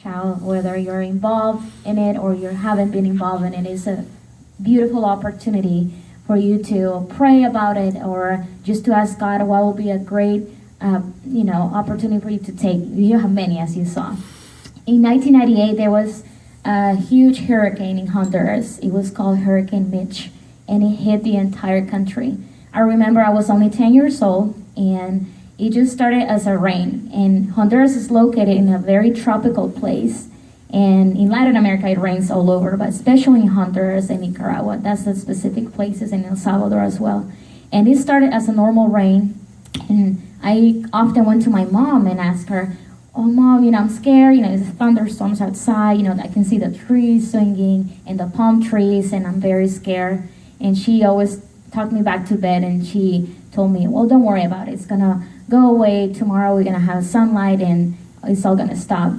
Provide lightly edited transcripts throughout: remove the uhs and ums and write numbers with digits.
child, whether you're involved in it or you haven't been involved in it. It's a beautiful opportunity for you to pray about it or just to ask God what will be a great, opportunity for you to take. You have many, as you saw. In 1998, there was a huge hurricane in Honduras. It was called Hurricane Mitch, and it hit the entire country. I remember I was only 10 years old, and it just started as a rain. And Honduras is located in a very tropical place. And in Latin America, it rains all over, but especially in Honduras and Nicaragua. That's the specific places, in El Salvador as well. And it started as a normal rain. And I often went to my mom and asked her, "Oh, Mom, I'm scared. There's thunderstorms outside. I can see the trees swinging and the palm trees, and I'm very scared." And she always tucked me back to bed, and she told me, "Well, don't worry about it. It's gonna go away. Tomorrow we're gonna have sunlight, and it's all gonna stop."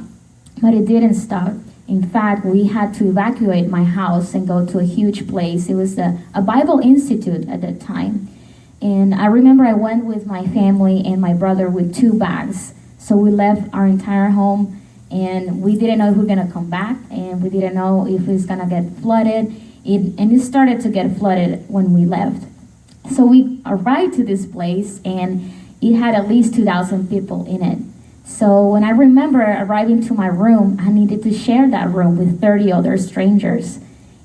But it didn't stop. In fact, we had to evacuate my house and go to a huge place. It was a Bible Institute at that time. And I remember I went with my family and my brother with 2 bags. So we left our entire home, and we didn't know if we were gonna come back, and we didn't know if it was gonna get flooded. And it started to get flooded when we left. So we arrived to this place, and it had at least 2,000 people in it. So when I remember arriving to my room, I needed to share that room with 30 other strangers.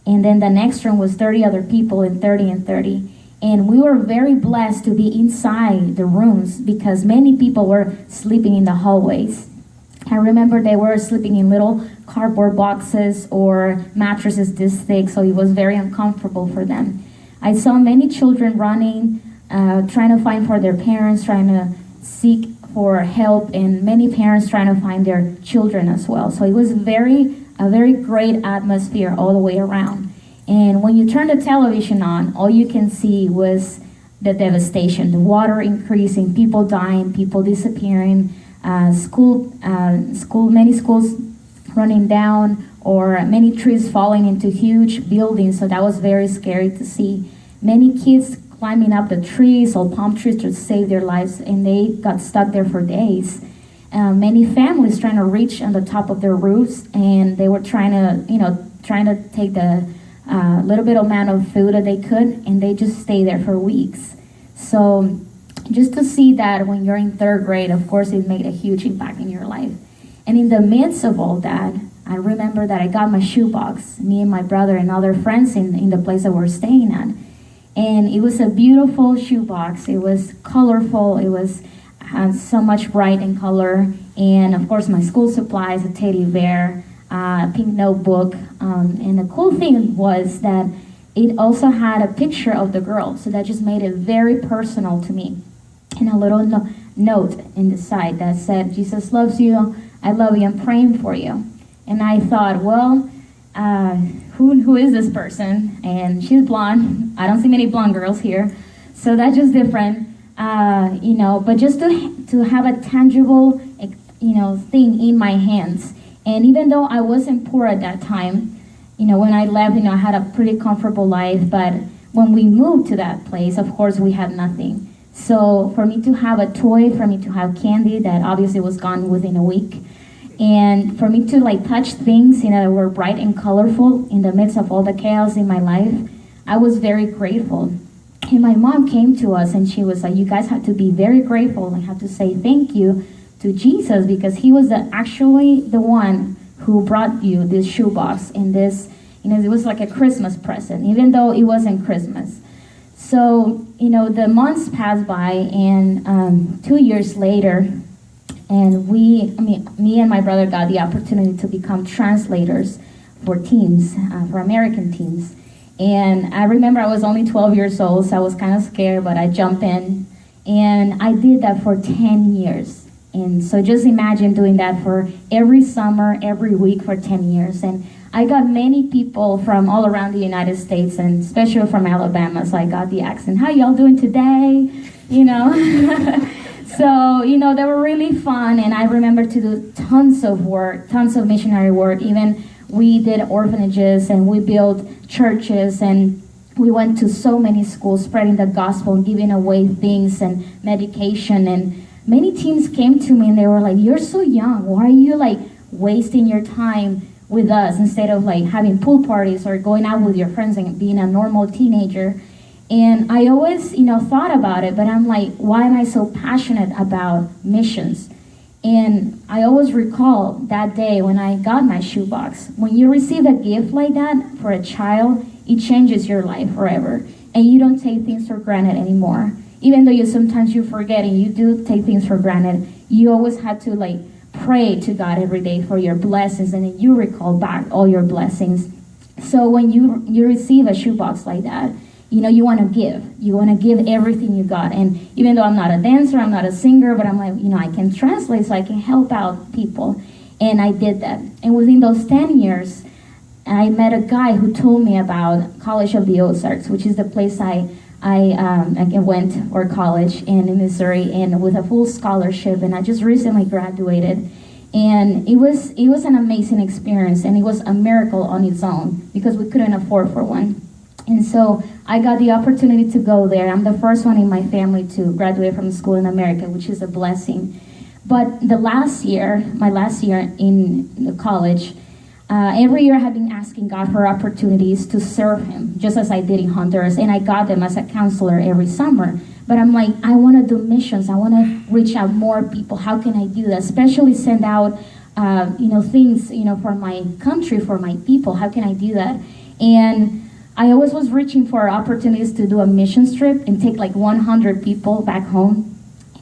And then the next room was 30 other people, and 30 and 30. And we were very blessed to be inside the rooms because many people were sleeping in the hallways. I remember they were sleeping in little cardboard boxes or mattresses this thick, so it was very uncomfortable for them. I saw many children running, trying to find for their parents, trying to seek for help, and many parents trying to find their children as well. So it was a very great atmosphere all the way around. And when you turn the television on, all you can see was the devastation, the water increasing, people dying, people disappearing, many schools running down, or many trees falling into huge buildings. So that was very scary to see. Many kids climbing up the trees or palm trees to save their lives, and they got stuck there for days. Many families trying to reach on the top of their roofs, and they were trying to take the little bit amount of food that they could, and they just stay there for weeks. So just to see that when you're in 3rd grade, of course, it made a huge impact in your life. And in the midst of all that, I remember that I got my shoebox, me and my brother and other friends in the place that we're staying at. And it was a beautiful shoebox. It was colorful. It was so much bright in color. And of course, my school supplies, a teddy bear, a pink notebook. And the cool thing was that it also had a picture of the girl. So that just made it very personal to me. And a little note in the side that said, "Jesus loves you, I love you, I'm praying for you." And I thought, well, who is this person? And she's blonde. I don't see many blonde girls here. So that's just different, but just to have a tangible, thing in my hands. And even though I wasn't poor at that time, when I left, I had a pretty comfortable life. But when we moved to that place, of course, we had nothing. So for me to have a toy, for me to have candy that obviously was gone within a week, and for me to touch things, that were bright and colorful in the midst of all the chaos in my life, I was very grateful. And my mom came to us and she was like, "You guys have to be very grateful and have to say thank you to Jesus because he was actually the one who brought you this shoebox and this, it was like a Christmas present, even though it wasn't Christmas." So, the months passed by, and 2 years later, and me and my brother got the opportunity to become translators for teams, for American teams. And I remember I was only 12 years old, so I was kind of scared, but I jumped in. And I did that for 10 years. And so just imagine doing that for every summer, every week for 10 years. And I got many people from all around the United States, and especially from Alabama, so I got the accent. "How y'all doing today?" So, they were really fun, and I remember to do tons of work, tons of missionary work. Even we did orphanages, and we built churches, and we went to so many schools spreading the gospel, giving away things and medication. And many teams came to me, and they were like, "You're so young. Why are you wasting your time with us instead of like having pool parties or going out with your friends and being a normal teenager. And I always, thought about it, but I'm like, why am I so passionate about missions? And I always recall that day when I got my shoebox. When you receive a gift like that for a child, it changes your life forever. And you don't take things for granted anymore. Even though sometimes you forget and you do take things for granted, you always have to like pray to God every day for your blessings, and then you recall back all your blessings. So when you receive a shoebox like that, you want to give. You want to give everything you got. And even though I'm not a dancer, I'm not a singer, but I'm like, I can translate so I can help out people. And I did that. And within those 10 years, I met a guy who told me about College of the Ozarks, which is the place I went for college in Missouri, and with a full scholarship. And I just recently graduated. And it was an amazing experience, and it was a miracle on its own because we couldn't afford for one. And so I got the opportunity to go there. I'm the first one in my family to graduate from school in America, which is a blessing. But my last year in the college, every year I've been asking God for opportunities to serve Him, just as I did in Honduras. And I got them as a counselor every summer. But I'm like, I want to do missions. I want to reach out more people. How can I do that? Especially send out, things, for my country, for my people. How can I do that? And I always was reaching for opportunities to do a mission trip and take like 100 people back home.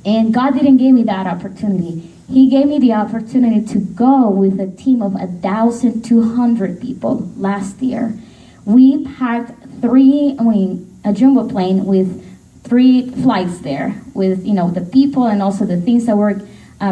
And God didn't give me that opportunity. He gave me the opportunity to go with a team of 1,200 people last year. We packed a jumbo plane with 3 flights there with, the people and also the things that we're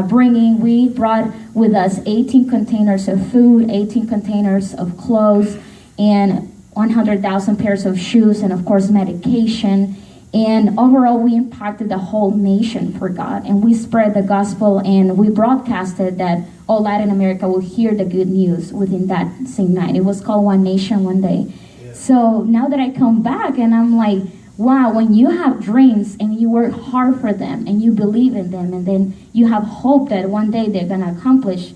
bringing. We brought with us 18 containers of food, 18 containers of clothes, and 100,000 pairs of shoes, and of course medication. And overall, we impacted the whole nation for God, and we spread the gospel, and we broadcasted that all Latin America will hear the good news within that same night. It was called One Nation, One Day. Yeah. So now that I come back, and I'm like, wow, when you have dreams and you work hard for them and you believe in them, and then you have hope that one day they're going to accomplish,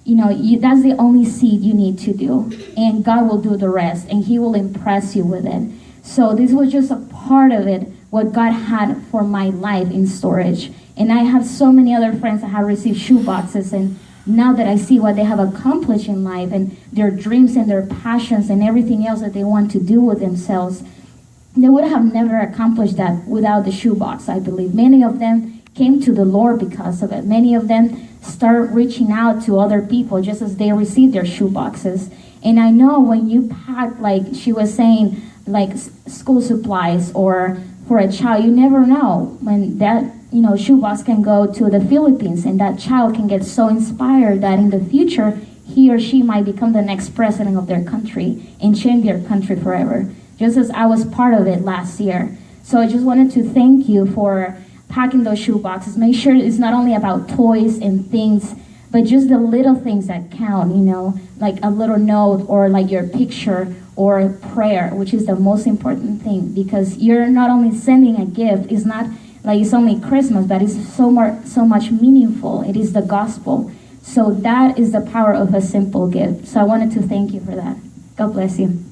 that's the only seed you need to do. And God will do the rest, and He will impress you with it. So this was just a part of it, what God had for my life in storage. And I have so many other friends that have received shoe boxes, and now that I see what they have accomplished in life and their dreams and their passions and everything else that they want to do with themselves, they would have never accomplished that without the shoebox, I believe. Many of them came to the Lord because of it. Many of them start reaching out to other people just as they receive their shoe boxes. And I know when you pack, like she was saying, like school supplies or for a child, you never know when that shoebox can go to the Philippines, and that child can get so inspired that in the future he or she might become the next president of their country and change their country forever, just as I was part of it last year. So I just wanted to thank you for packing those shoe boxes. Make sure it's not only about toys and things, but just the little things that count, like a little note or like your picture or prayer, which is the most important thing, because you're not only sending a gift, it's not like it's only Christmas, but it's so much meaningful. It is the gospel. So that is the power of a simple gift. So I wanted to thank you for that. God bless you.